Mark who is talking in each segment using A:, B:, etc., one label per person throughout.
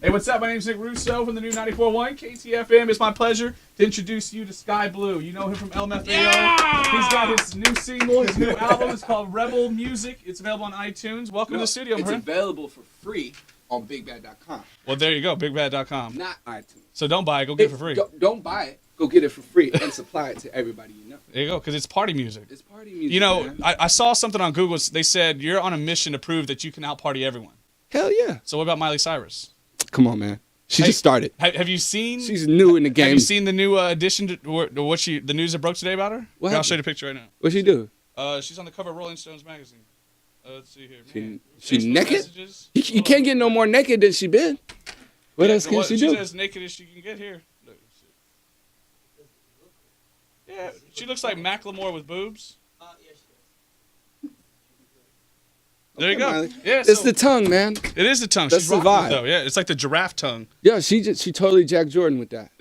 A: Hey, what's up? My name's Nick Russo from the new 94.1 KTFM. It's my pleasure to introduce you to Sky Blue. You know him from LMFAO. Yeah! He's got his new single, his new album. It's called Rebel Music. It's available on iTunes. Welcome to the studio, man.
B: It's available for free on BigBad.com.
A: Well, there you go, BigBad.com.
B: Not iTunes.
A: So don't buy it. Go get it for free.
B: Don't buy it. Go get it for free and supply it to everybody you know.
A: There you go, because it's party music.
B: It's party music.
A: You know,
B: man.
A: I saw something on Google. They said you're on a mission to prove that you can out-party everyone.
B: Hell yeah.
A: So what about Miley Cyrus?
B: Come on, man. She just started.
A: Have you seen?
B: She's new in the game.
A: Have you seen the new addition to what the news that broke today about her?
B: What
A: I'll show you the picture right now.
B: What'd she do?
A: She's on the cover of Rolling Stones magazine. Let's see here.
B: She naked?
A: Messages.
B: You can't get no more naked than she been. What else can she do?
A: She's as naked as she can get here. Look, yeah, she looks like Macklemore with boobs. There you go.
B: Miley.
A: Yeah,
B: it's the tongue, man.
A: It is the tongue.
B: That's
A: She's
B: the
A: rocking
B: vibe.
A: it, though. Yeah, it's like the giraffe tongue.
B: Yeah, she totally Jack Jordan with that.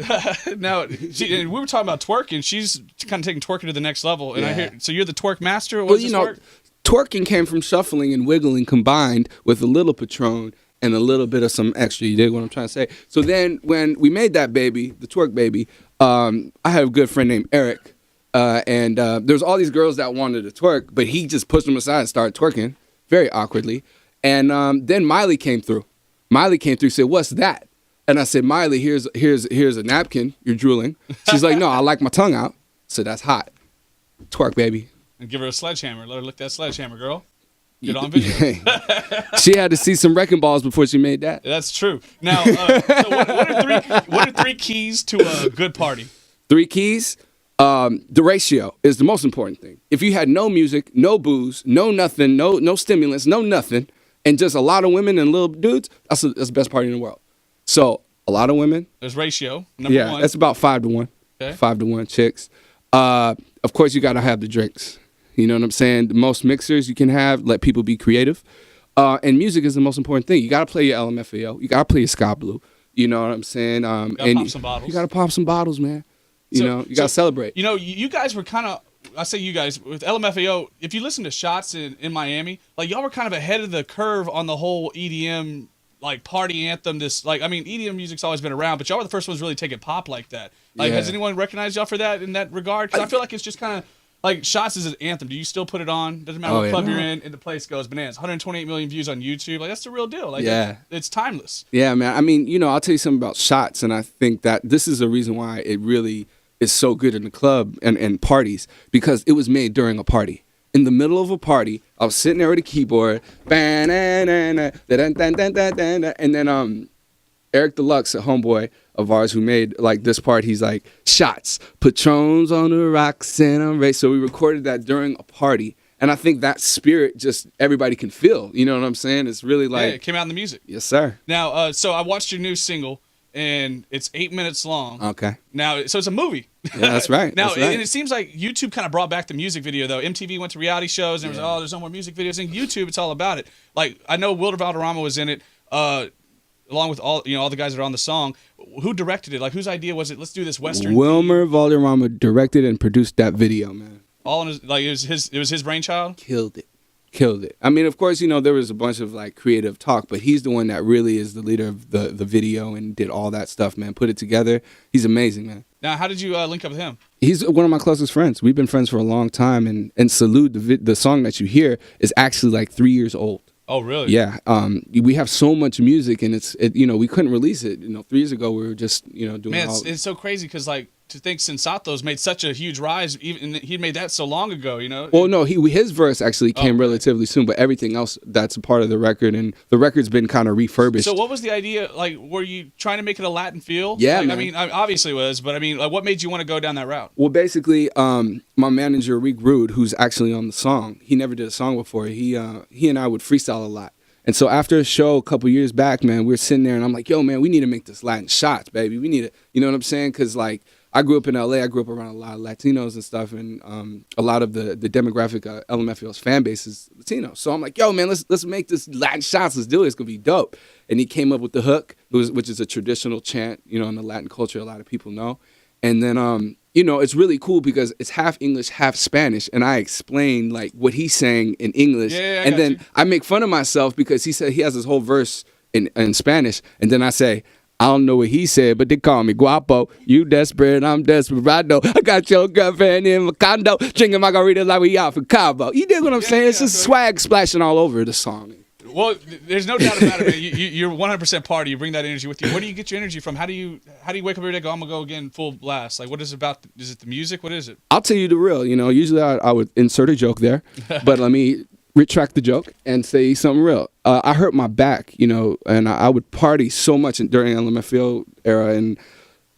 A: Now, we were talking about twerking. She's kind of taking twerking to the next level. And I hear, so you're the twerk master?
B: Well, you know, twerking came from shuffling and wiggling combined with a little Patron and a little bit of some extra. You dig what I'm trying to say? So then when we made that baby, the twerk baby, I have a good friend named Eric. And there's all these girls that wanted to twerk, but he just pushed them aside and started twerking very awkwardly. And then Miley came through. Said, "What's that?" And I said, "Miley, here's a napkin. You're drooling." She's like, "No, I like my tongue out." So that's hot. Twerk, baby.
A: And give her a sledgehammer. Let her lick that sledgehammer, girl. Get on video.
B: She had to see some wrecking balls before she made that.
A: That's true. Now, so what are three keys to a good party?
B: 3 keys? The ratio is the most important thing. If you had no music, no booze, no nothing, no stimulants, no nothing, and just a lot of women and little dudes, that's the best party in the world. So a lot of women.
A: There's ratio, number one.
B: Yeah, that's about 5 to 1.
A: Okay.
B: 5 to 1 chicks. Of course, you got to have the drinks. You know what I'm saying? The most mixers you can have, let people be creative. And music is the most important thing. You got to play your LMFAO. You got to play your Sky Blue. You know what I'm saying?
A: You got to pop some bottles.
B: You got to pop some bottles, man. You know, you got to celebrate.
A: You know, you guys were kind of, I say you guys, with LMFAO, if you listen to Shots in Miami, like y'all were kind of ahead of the curve on the whole EDM, like party anthem. EDM music's always been around, but y'all were the first ones really take it pop like that. Like, has anyone recognized y'all for that in that regard? Because I feel like it's just kind of, like, Shots is an anthem. Do you still put it on? Doesn't matter what club you're in, and the place goes bananas. 128 million views on YouTube. Like, that's the real deal. Like, it's timeless. Yeah,
B: man. I mean, you know, I'll tell you something about Shots, and I think that this is the reason why it really is so good in the club and parties, because it was made during a party. In the middle of a party, I was sitting there with a keyboard, and then Eric Deluxe, a homeboy of ours who made like this part, he's like, "Shots, Patrons on the rocks and I'm ready." So we recorded that during a party, and I think that spirit just everybody can feel. You know what I'm saying? It's really like
A: it came out in the music.
B: Yes, sir.
A: Now, so I watched your new single, and it's 8 minutes long.
B: Okay.
A: Now, so it's a movie.
B: Yeah, that's right.
A: Now,
B: that's right.
A: And it seems like YouTube kind of brought back the music video, though. MTV went to reality shows, and it was like, oh, there's no more music videos. And YouTube, it's all about it. Like, I know Wilder Valderrama was in it, along with all the guys that are on the song. Who directed it? Like, whose idea was it? Let's do this Western.
B: Wilmer Valderrama directed and produced that video, man.
A: All in his, like, it was his brainchild?
B: Killed it. I mean, of course, you know, there was a bunch of like creative talk, but he's the one that really is the leader of the video and did all that stuff, man. Put it together. He's amazing, man.
A: Now, how did you link up with him?
B: He's one of my closest friends. We've been friends for a long time, and Salute, the song that you hear, is actually like 3 years old.
A: Oh, really?
B: Yeah. We have so much music, and we couldn't release it. 3 years ago, we were just, doing
A: Man, it's so crazy because, like, to think Sensato's made such a huge rise, even he made that so long ago, you know?
B: Well, no, his verse actually came relatively soon, but everything else that's a part of the record, and the record's been kind of refurbished.
A: So what was the idea? Like, were you trying to make it a Latin feel?
B: Yeah,
A: like,
B: man.
A: I mean, obviously it was, but I mean, like, what made you want to go down that route?
B: Well, basically, my manager, Reek Rude, who's actually on the song, he never did a song before. He and I would freestyle a lot. And so after a show a couple years back, man, we were sitting there, and I'm like, yo, man, we need to make this Latin Shots, baby. We need to, you know what I'm saying? Because, like, I grew up in L.A. I grew up around a lot of Latinos and stuff, and a lot of the demographic LMFAO's fan base is Latino. So I'm like, yo, man, let's make this Latin Shots. Let's do it. It's going to be dope. And he came up with the hook, which is a traditional chant, in the Latin culture a lot of people know. And then, it's really cool because it's half English, half Spanish, and I explain, like, what he's saying in English.
A: Yeah,
B: and then I make fun of myself because he said he has this whole verse in Spanish, and then I say, I don't know what he said, but they call me guapo. You desperate, I'm desperado. I got your girlfriend in my condo, drinking margaritas like we out for Cabo. You dig what I'm saying? It's just swag splashing all over the song.
A: Well, there's no doubt about it, man. You're 100% party. You bring that energy with you. Where do you get your energy from? How do you wake up every day and go, I'm going to go again full blast? Like, what is it about? Is it the music? What is it?
B: I'll tell you the real. Usually I would insert a joke there, but let me retract the joke and say something real. I hurt my back, and I would party so much during LMFAO era, and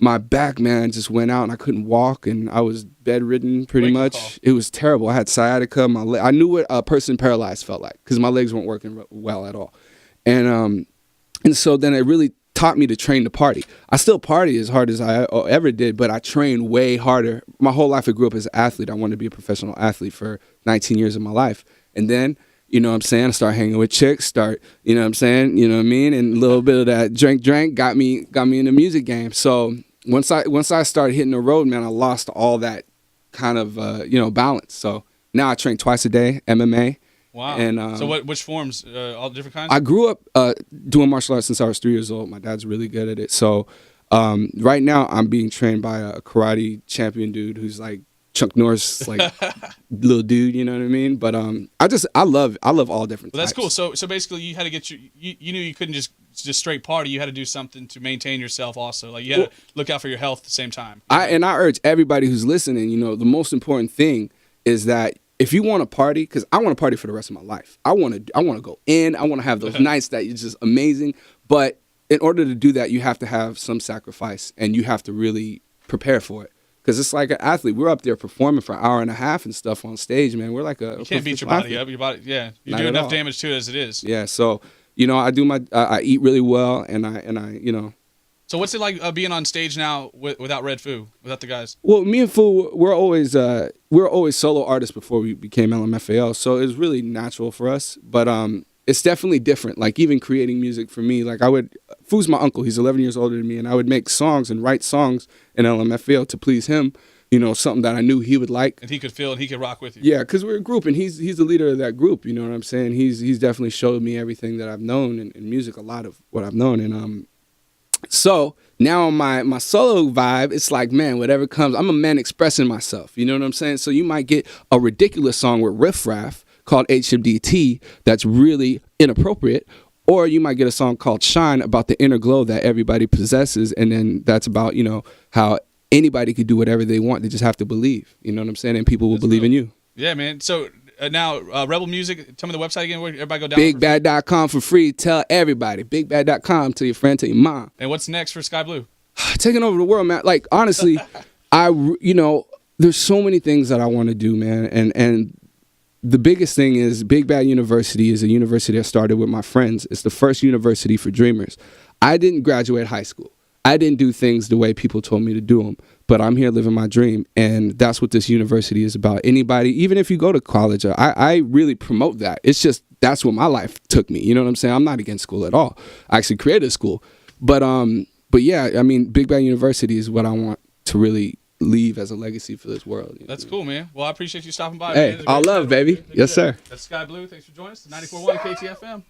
B: my back, man, just went out, and I couldn't walk, and I was bedridden pretty much. It was terrible. I had sciatica. I knew what a person paralyzed felt like because my legs weren't working well at all, and so then it really taught me to train to party. I still party as hard as I ever did, but I train way harder. My whole life I grew up as an athlete. I wanted to be a professional athlete for 19 years of my life. And then, you know what I'm saying, I start hanging with chicks, you know what I'm saying, you know what I mean? And a little bit of that drink got me in the music game. So once I started hitting the road, man, I lost all that kind of, balance. So now I train twice a day, MMA.
A: Wow.
B: And,
A: so which forms? All different kinds?
B: I grew up doing martial arts since I was 3 years old. My dad's really good at it. So right now I'm being trained by a karate champion dude who's like Chuck Norris, like little dude, you know what I mean? But I love all different
A: Well, that's
B: types.
A: cool. So basically you had to get you knew you couldn't just straight party. You had to do something to maintain yourself also. Like you had to look out for your health at the same time. I
B: urge everybody who's listening, the most important thing is that if you want to party, because I want to party for the rest of my life. I want to go in. I want to have those nights that are just amazing. But in order to do that, you have to have some sacrifice, and you have to really prepare for it. Because it's like an athlete. We're up there performing for an hour and a half and stuff on stage, man. We're like
A: you can't beat your body up. Your body, yeah. You do enough damage to it as it is.
B: Yeah. So, I eat really well, and I.
A: So what's it like being on stage now without Red Foo, without the guys?
B: Well, me and Foo, we're always solo artists before we became LMFAO, so it was really natural for us. But it's definitely different. Like even creating music for me, like Foo's my uncle. He's 11 years older than me, and I would make songs and write songs in LMFAO to please him. Something that I knew he would like,
A: and he could feel, and he could rock with you.
B: Yeah, because we're a group, and he's the leader of that group. You know what I'm saying? He's definitely showed me everything that I've known in music, a lot of what I've known, and so now on my solo vibe, it's like, man, whatever comes, I'm a man expressing myself. You know what I'm saying? So you might get a ridiculous song with Riff Raff called HMDT that's really inappropriate, or you might get a song called Shine about the inner glow that everybody possesses, and then that's about, how anybody could do whatever they want. They just have to believe. You know what I'm saying? And people will believe in you.
A: Yeah, man. So now, Rebel Music, tell me the website again where everybody go down.
B: BigBad.com for free. Tell everybody. BigBad.com. Tell your friend, tell your mom.
A: And what's next for Sky Blue?
B: Taking over the world, man. Like, honestly, there's so many things that I want to do, man. And the biggest thing is Big Bad University is a university I started with my friends. It's the first university for dreamers. I didn't graduate high school. I didn't do things the way people told me to do them, but I'm here living my dream, and that's what this university is about. Anybody, even if you go to college, I really promote that. It's just that's what my life took me. You know what I'm saying? I'm not against school at all. I actually created a school, but yeah, I mean, Big Bad University is what I want to really leave as a legacy for this world.
A: That's cool, man. Well, I appreciate you stopping by.
B: Hey, all love, baby. Yes, sir.
A: That's Sky Blue. Thanks for joining us. 94.1 KTFM.